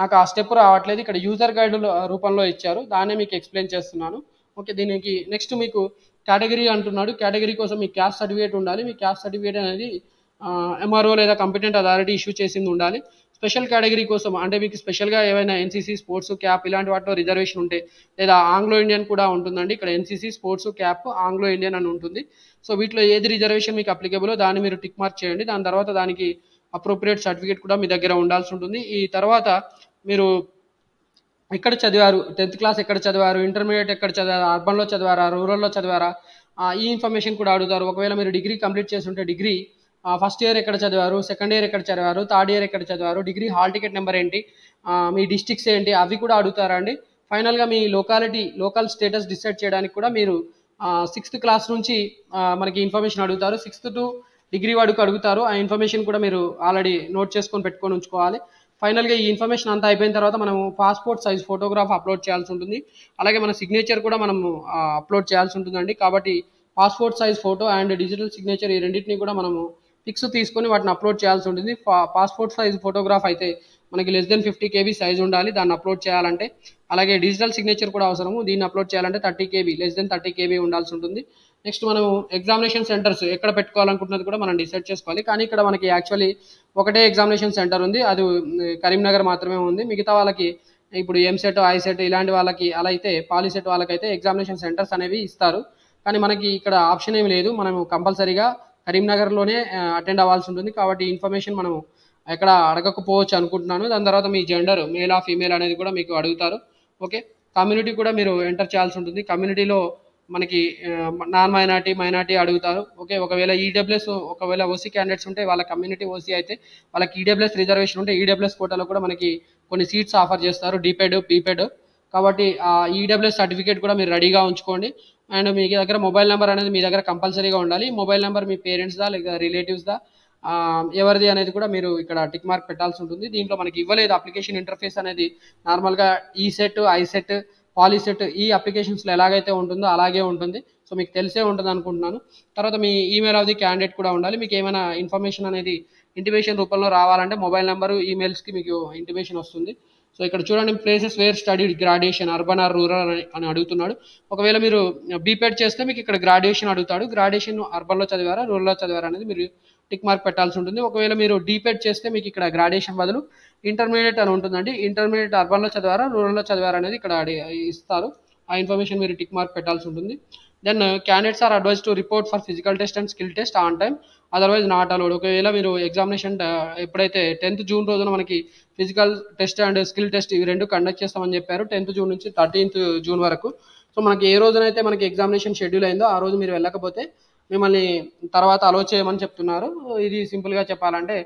నాకు ఆ స్టెప్ రావట్లేదు. ఇక్కడ యూజర్ గైడ్ రూపంలో ఇచ్చారు, దాన్నే మీకు ఎక్స్ప్లెయిన్ చేస్తున్నాను. ఓకే, దీనికి నెక్స్ట్ మీకు కేటగిరీ అంటున్నాడు. కేటగిరీ కోసం మీ క్యాస్ట్ సర్టిఫికేట్ ఉండాలి. మీ క్యాస్ట్ సర్టిఫికేట్ అనేది ఎంఆర్ఓ లేదా కంపిటెంట్ అథారిటీ ఇష్యూ చేసింది ఉండాలి. స్పెషల్ కేటగిరీ కోసం అంటే మీకు స్పెషల్గా ఏవైనా ఎన్సీసీ, స్పోర్ట్స్, క్యాప్ ఇలాంటి వాటిలో రిజర్వేషన్ ఉంటే, లేదా ఆంగ్లో ఇండియన్ కూడా ఉంటుందండి. ఇక్కడ NCC, sports, cap, Anglo Indian అని ఉంటుంది. సో వీటిలో ఏది రిజర్వేషన్ మీకు అప్లికేబులో దాన్ని మీరు టిక్ మార్క్ చేయండి. దాని తర్వాత దానికి అప్రోప్రియేట్ సర్టిఫికేట్ కూడా మీ దగ్గర ఉండాల్సి ఉంటుంది. ఈ తర్వాత మీరు ఎక్కడ చదివారు, 10th క్లాస్ ఎక్కడ చదివారు, ఇంటర్మీడియట్ ఎక్కడ చదివారు, అర్బన్లో చదివారా, రూరల్లో చదివారా, ఈ ఇన్ఫర్మేషన్ కూడా అడుగుతారు. ఒకవేళ మీరు డిగ్రీ కంప్లీట్ చేసి ఉంటే డిగ్రీ ఫస్ట్ ఇయర్ ఎక్కడ చదివారు, సెకండ్ ఇయర్ ఎక్కడ చదివారు, థర్డ్ ఇయర్ ఎక్కడ చదివారు, డిగ్రీ హాల్ టికెట్ నెంబర్ ఏంటి, మీ డిస్ట్రిక్ట్స్ ఏంటి, అవి కూడా అడుగుతారా అండి. ఫైనల్గా మీ లోకల్ స్టేటస్ డిసైడ్ చేయడానికి కూడా మీరు సిక్స్త్ క్లాస్ నుంచి మనకి ఇన్ఫర్మేషన్ అడుగుతారు. 6th టు డిగ్రీ వరకు అడుగుతారు. ఆ ఇన్ఫర్మేషన్ కూడా మీరు ఆల్రెడీ నోట్ చేసుకొని పెట్టుకొని ఉంచుకోవాలి. ఫైనల్గా ఈ ఇన్ఫర్మేషన్ అంతా అయిపోయిన తర్వాత మనము పాస్పోర్ట్ సైజ్ ఫోటోగ్రాఫ్ అప్లోడ్ చేయాల్సి ఉంటుంది. అలాగే మన సిగ్నేచర్ కూడా మనము అప్లోడ్ చేయాల్సి ఉంటుందండి. కాబట్టి passport size photo and digital signature ఈ రెండింటిని కూడా మనము పిక్స్ తీసుకొని వాటిని అప్లోడ్ చేయాల్సి ఉంటుంది. పాస్పోర్ట్ సైజ్ ఫోటోగ్రాఫ్ అయితే మనకి లెస్ దెన్ 50 KB సైజ్ ఉండాలి దాన్ని అప్లోడ్ చేయాలంటే. అలాగే డిజిటల్ సిగ్నేచర్ కూడా అవసరము. దీన్ని అప్లోడ్ చేయాలంటే 30 KB, లెస్ దెన్ 30 KB ఉండాల్సి ఉంటుంది. నెక్స్ట్ మనం ఎగ్జామినేషన్ సెంటర్స్ ఎక్కడ పెట్టుకోవాలనుకుంటున్నది కూడా మనం డిసైడ్ చేసుకోవాలి. కానీ ఇక్కడ మనకి యాక్చువల్లీ ఒకటే ఎగ్జామినేషన్ సెంటర్ ఉంది, అది కరీంనగర్ మాత్రమే ఉంది. మిగతా వాళ్ళకి ఇప్పుడు ఎంసెట్, ఐసెట్ ఇలాంటి వాళ్ళకి, అలా అయితే పాలిసెట్ వాళ్ళకైతే ఎగ్జామినేషన్ సెంటర్స్ అనేవి ఇస్తారు. కానీ మనకి ఇక్కడ ఆప్షన్ ఏమి లేదు, మనము కంపల్సరీగా కరీంనగర్లోనే అటెండ్ అవ్వాల్సి ఉంటుంది. కాబట్టి ఇన్ఫర్మేషన్ మనం ఎక్కడ అడగకపోవచ్చు అనుకుంటున్నాను. దాని తర్వాత మీ జెండర్ మేలా ఫీమేల్ అనేది కూడా మీకు అడుగుతారు. ఓకే, కమ్యూనిటీ కూడా మీరు ఎంటర్ చేయాల్సి ఉంటుంది. కమ్యూనిటీలో మనకి నాన్ మైనార్టీ అడుగుతారు. ఓకే, ఒకవేళ ఈడబ్ల్యూఎస్, ఒకవేళ ఓసీ క్యాండిడేట్స్ ఉంటే వాళ్ళ కమ్యూనిటీ ఓసీ అయితే వాళ్ళకి ఈడబ్ల్యూఎస్ రిజర్వేషన్ ఉంటే ఈడబ్ల్యూఎస్ కోటాలో కూడా మనకి కొన్ని సీట్స్ ఆఫర్ చేస్తారు, డిపెడ్ బీపెడ్. కాబట్టి ఆ ఈడబ్ల్యూఎస్ సర్టిఫికేట్ కూడా మీరు రెడీగా ఉంచుకోండి. అండ్ మీ దగ్గర మొబైల్ నెంబర్ అనేది మీ దగ్గర కంపల్సరీగా ఉండాలి. మొబైల్ నెంబర్ మీ పేరెంట్స్దా లేదా రిలేటివ్స్దా, ఎవరిది అనేది కూడా మీరు ఇక్కడ టిక్ మార్క్ పెట్టాల్సి ఉంటుంది. దీంట్లో మనకి ఇవ్వలేదు అప్లికేషన్ ఇంటర్ఫేస్ అనేది. నార్మల్గా ఈసెట్, ఐసెట్, పాలిసెట్ ఈ అప్లికేషన్స్లో ఎలాగైతే ఉంటుందో అలాగే ఉంటుంది. సో మీకు తెలిసే ఉంటుంది అనుకుంటున్నాను. తర్వాత మీ ఈమెయిల్ ఆఫ్ ది క్యాండిడేట్ కూడా ఉండాలి. మీకు ఏమైనా ఇన్ఫర్మేషన్ అనేది ఇంటిమేషన్ రూపంలో రావాలంటే మొబైల్ నెంబరు, ఈమెయిల్స్కి మీకు ఇంటిమేషన్ వస్తుంది. సో ఇక్కడ చూడండి, places where studied graduation urban or rural అని అడుగుతున్నాడు. ఒకవేళ మీరు బీపెడ్ చేస్తే మీకు ఇక్కడ గ్రాడ్యుయేషన్ అడుగుతాడు. గ్రాడ్యుయేషన్ అర్బన్లో చదివారా రూరల్లో చదివారా అనేది మీరు టిక్ మార్క్ పెట్టాల్సి ఉంటుంది. ఒకవేళ మీరు డీపెడ్ చేస్తే మీకు ఇక్కడ గ్రాడ్యుయేషన్ బదులు ఇంటర్మీడియట్ అని ఉంటుందండి. ఇంటర్మీడియట్ అర్బన్లో చదివారా రూరల్లో చదివారా అనేది ఇక్కడ ఇస్తారు. ఆ ఇన్ఫర్మేషన్ మీరు టిక్ మార్క్ పెట్టాల్సి ఉంటుంది. Then candidates are advise to report for physical test and skill test on time, otherwise not allowed. ఒకవేళ మీరు ఎగ్జామినేషన్ ఎప్పుడైతే 10th జూన్ రోజున మనకి physical test and skill test ఇవి రెండు కండక్ట్ చేస్తామని చెప్పారు, 10th జూన్ నుంచి 13th జూన్ వరకు. సో మనకి ఏ రోజునైతే మనకి ఎగ్జామినేషన్ షెడ్యూల్ అయిందో ఆ రోజు మీరు వెళ్ళకపోతే మిమ్మల్ని తర్వాత అలో చేయమని చెప్తున్నారు. ఇది సింపుల్గా చెప్పాలంటే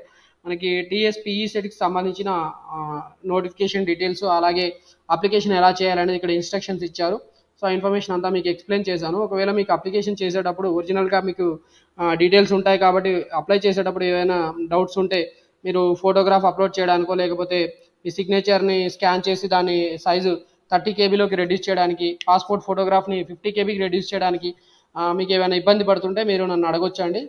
మనకి టీఎస్పీఈ సెట్కి సంబంధించిన నోటిఫికేషన్ డీటెయిల్స్, అలాగే అప్లికేషన్ ఎలా చేయాలనేది ఇక్కడ ఇన్స్ట్రక్షన్స్ ఇచ్చారు. సో ఆ ఇన్ఫర్మేషన్ అంతా మీకు ఎక్స్ప్లెయిన్ చేశాను. ఒకవేళ మీకు అప్లికేషన్ చేసేటప్పుడు ఒరిజినల్గా మీకు డీటెయిల్స్ ఉంటాయి కాబట్టి అప్లై చేసేటప్పుడు ఏమైనా డౌట్స్ ఉంటే మీరు ఫోటోగ్రాఫ్ అప్లోడ్ చేయడానికో, లేకపోతే మీ సిగ్నేచర్ని స్కాన్ చేసి దాని సైజు 30 KBలోకి రెడ్యూస్ చేయడానికి, పాస్పోర్ట్ ఫోటోగ్రాఫ్ని 50 KBకి రెడ్యూస్ చేయడానికి మీకు ఏమైనా ఇబ్బంది పడుతుంటే మీరు నన్ను అడగొచ్చండి.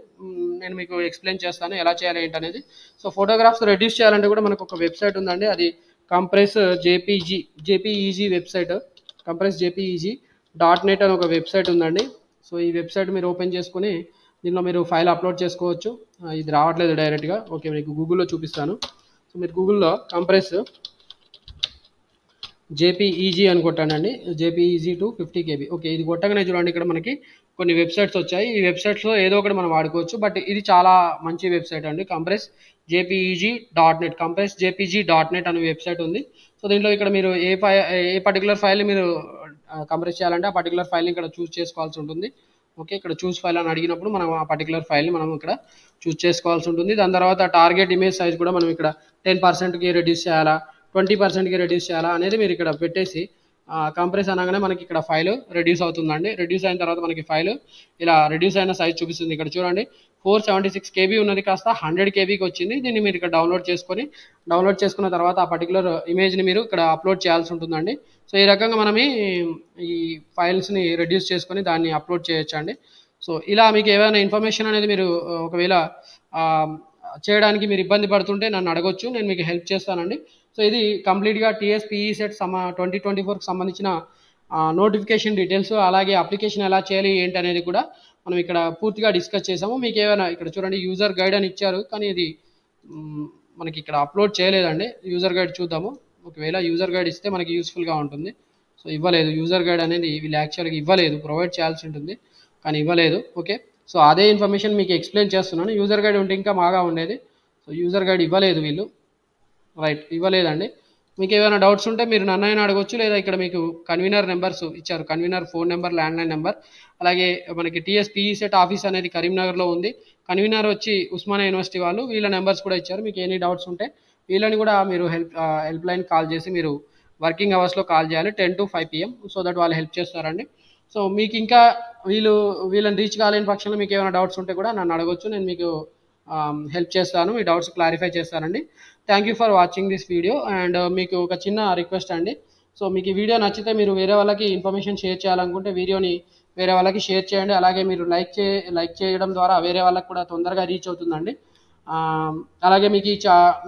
నేను మీకు ఎక్స్ప్లెయిన్ చేస్తాను ఎలా చేయాలి ఏంటనేది. సో ఫోటోగ్రాఫ్స్ రెడ్యూస్ చేయాలంటే కూడా మనకు ఒక వెబ్సైట్ ఉందండి, అది compress JPEG website. Compress JPEG.net అని ఒక వెబ్సైట్ ఉందండి. సో ఈ వెబ్సైట్ మీరు ఓపెన్ చేసుకుని దీనిలో మీరు ఫైల్ అప్లోడ్ చేసుకోవచ్చు. ఇది రావట్లేదు డైరెక్ట్గా. ఓకే, మీకు గూగుల్లో చూపిస్తాను. సో మీరు గూగుల్లో కంప్రెస్ JPEG అని కొట్టానండి, JPEG to 50 KB. ఓకే, ఇది కొట్టగానే చూడండి ఇక్కడ మనకి కొన్ని వెబ్సైట్స్ వచ్చాయి. ఈ వెబ్సైట్స్లో ఏదో ఒకటి మనం వాడుకోవచ్చు, బట్ ఇది చాలా మంచి వెబ్సైట్ అండి. కంప్రెస్ JPEG.net, కంప్రెస్ JPEG.net అనే వెబ్సైట్ ఉంది. సో దీంట్లో ఇక్కడ మీరు ఏ పర్టికులర్ ఫైల్ మీరు కంప్రెస్ చేయాలంటే ఆ పర్టికులర్ ఫైల్ని ఇక్కడ చూస్ చేసుకోవాల్సి ఉంటుంది. ఓకే, ఇక్కడ చూస్ ఫైల్ అని అడిగినప్పుడు మనం ఆ పర్టికులర్ ఫైల్ని మనం ఇక్కడ చూస్ చేసుకోవాల్సి ఉంటుంది. దాని తర్వాత టార్గెట్ ఇమేజ్ సైజ్ కూడా మనం ఇక్కడ 10%కి రెడ్యూస్ చేయాలా, 20%కి రెడ్యూస్ చేయాలా అనేది మీరు ఇక్కడ పెట్టేసి కంప్రెస్ అనగానే మనకి ఇక్కడ ఫైల్ రెడ్యూస్ అవుతుందండి. రెడ్యూస్ అయిన తర్వాత మనకి ఫైల్ ఇలా రెడ్యూస్ అయిన సైజ్ చూపిస్తుంది. ఇక్కడ చూడండి, 476 KB ఉన్నది కాస్త 100 KBకి వచ్చింది. దీన్ని మీరు ఇక్కడ డౌన్లోడ్ చేసుకున్న తర్వాత ఆ పర్టికులర్ ఇమేజ్ని మీరు ఇక్కడ అప్లోడ్ చేయాల్సి ఉంటుందండి. సో ఈ రకంగా మనం ఈ ఫైల్స్ని రెడ్యూస్ చేసుకొని దాన్ని అప్లోడ్ చేయొచ్చండి. సో ఇలా మీకు ఏమైనా ఇన్ఫర్మేషన్ అనేది మీరు ఒకవేళ చేయడానికి మీరు ఇబ్బంది పడుతుంటే నన్ను అడగొచ్చు, నేను మీకు హెల్ప్ చేస్తానండి. సో ఇది కంప్లీట్గా టీఎస్పీఈ సెట్ 2024కి సంబంధించిన నోటిఫికేషన్ డీటెయిల్స్, అలాగే అప్లికేషన్ ఎలా చేయాలి ఏంటి అనేది కూడా మనం ఇక్కడ పూర్తిగా డిస్కస్ చేసాము. మీకు ఏమైనా ఇక్కడ చూడండి యూజర్ గైడ్ అని ఇచ్చారు, కానీ ఇది మనకి ఇక్కడ అప్లోడ్ చేయలేదండి. యూజర్ గైడ్ చూద్దాము. ఒకవేళ యూజర్ గైడ్ ఇస్తే మనకి యూస్ఫుల్గా ఉంటుంది. సో ఇవ్వలేదు, యూజర్ గైడ్ అనేది వీళ్ళు యాక్చువల్గా ఇవ్వలేదు, ప్రొవైడ్ చేయాల్సి ఉంటుంది కానీ ఇవ్వలేదు. ఓకే, సో అదే ఇన్ఫర్మేషన్ మీకు ఎక్స్ప్లెయిన్ చేస్తున్నాను. యూజర్ గైడ్ ఉంటే ఇంకా బాగా ఉండేది. సో యూజర్ గైడ్ ఇవ్వలేదు వీళ్ళు, రైట్, ఇవ్వలేదండి. మీకు ఏమైనా డౌట్స్ ఉంటే మీరు నన్నైనా అడగొచ్చు, లేదా ఇక్కడ మీకు కన్వీనర్ నెంబర్స్ ఇచ్చారు, convener phone number, landline number. అలాగే మనకి టీఎస్పీఈ సెట్ ఆఫీస్ అనేది కరీంనగర్లో ఉంది, కన్వీనర్ వచ్చి ఉస్మానియా యూనివర్సిటీ వాళ్ళు, వీళ్ళ నెంబర్స్ కూడా ఇచ్చారు. మీకు ఎనీ డౌట్స్ ఉంటే వీళ్ళని కూడా మీరు హెల్ప్ లైన్ కాల్ చేసి మీరు వర్కింగ్ అవర్స్లో కాల్ చేయాలి, 10 to 5 PM, సో దట్ వాళ్ళు హెల్ప్ చేస్తారండి. సో మీకు ఇంకా వీళ్ళని రీచ్ కాలేని పక్షంలో మీకు ఏమైనా డౌట్స్ ఉంటే కూడా నన్ను అడగొచ్చు, నేను మీకు హెల్ప్ చేస్తాను, మీ డౌట్స్ క్లారిఫై చేస్తానండి. Thank you for watching this video. And మీకు ఒక చిన్న రిక్వెస్ట్ అండి. సో మీకు ఈ వీడియో నచ్చితే మీరు వేరే వాళ్ళకి ఇన్ఫర్మేషన్ షేర్ చేయాలనుకుంటే వీడియోని వేరే వాళ్ళకి షేర్ చేయండి. అలాగే మీరు లైక్ చేయడం ద్వారా వేరే వాళ్ళకి కూడా తొందరగా రీచ్ అవుతుందండి. అలాగే మీకు ఈ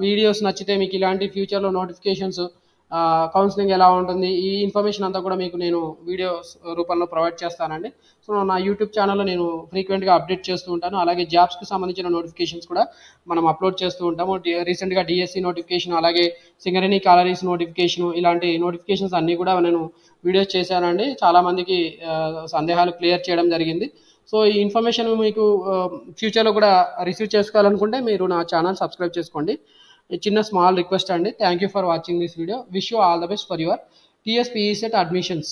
వీడియోస్ నచ్చితే మీకు ఇలాంటి ఫ్యూచర్లో నోటిఫికేషన్స్, కౌన్సిలింగ్ ఎలా ఉంటుంది, ఈ ఇన్ఫర్మేషన్ అంతా కూడా మీకు నేను వీడియోస్ రూపంలో ప్రొవైడ్ చేస్తానండి. సో నా యూట్యూబ్ ఛానల్లో నేను ఫ్రీక్వెంట్గా అప్డేట్ చేస్తూ ఉంటాను. అలాగే జాబ్స్కి సంబంధించిన నోటిఫికేషన్స్ కూడా మనం అప్లోడ్ చేస్తూ ఉంటాము. రీసెంట్గా డిఎస్సి నోటిఫికేషన్, అలాగే సింగరేణి కాలరీస్ నోటిఫికేషన్, ఇలాంటి నోటిఫికేషన్స్ అన్నీ కూడా నేను వీడియోస్ చేశానండి. చాలామందికి సందేహాలు క్లియర్ చేయడం జరిగింది. సో ఈ ఇన్ఫర్మేషన్ మీకు ఫ్యూచర్లో కూడా రిసీవ్ చేసుకోవాలనుకుంటే మీరు నా ఛానల్ సబ్స్క్రైబ్ చేసుకోండి. చిన్న స్మాల్ రిక్వెస్ట్ అండి. Thank you for watching this video. Wish you all the best for your TSPE set admissions.